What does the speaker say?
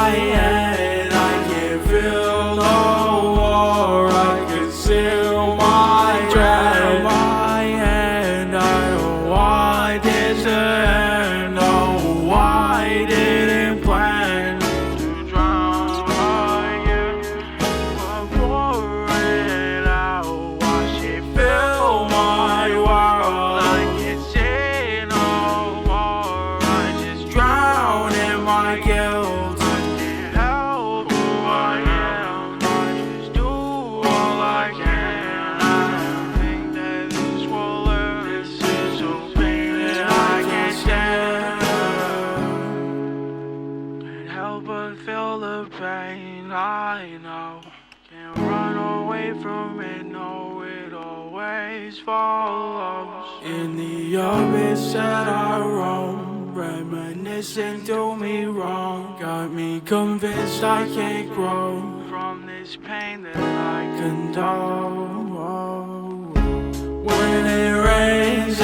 my head, I can't feel no more. I conceal my dread. My hand, I don't want this to end. Oh, I didn't plan to drown again, but pour it out, watch it fill my world. I can't say no more, I just drown in my guilt. I can't help who I am, I just do all I can. I think that this will end. This is so pain that I can't stand. Can't help but feel the pain, I know. Can't run away from it, no, it always follows. In the abyss that I roam, reminiscing do me wrong. Got me convinced I can't grow from this pain that I condone. When it rains,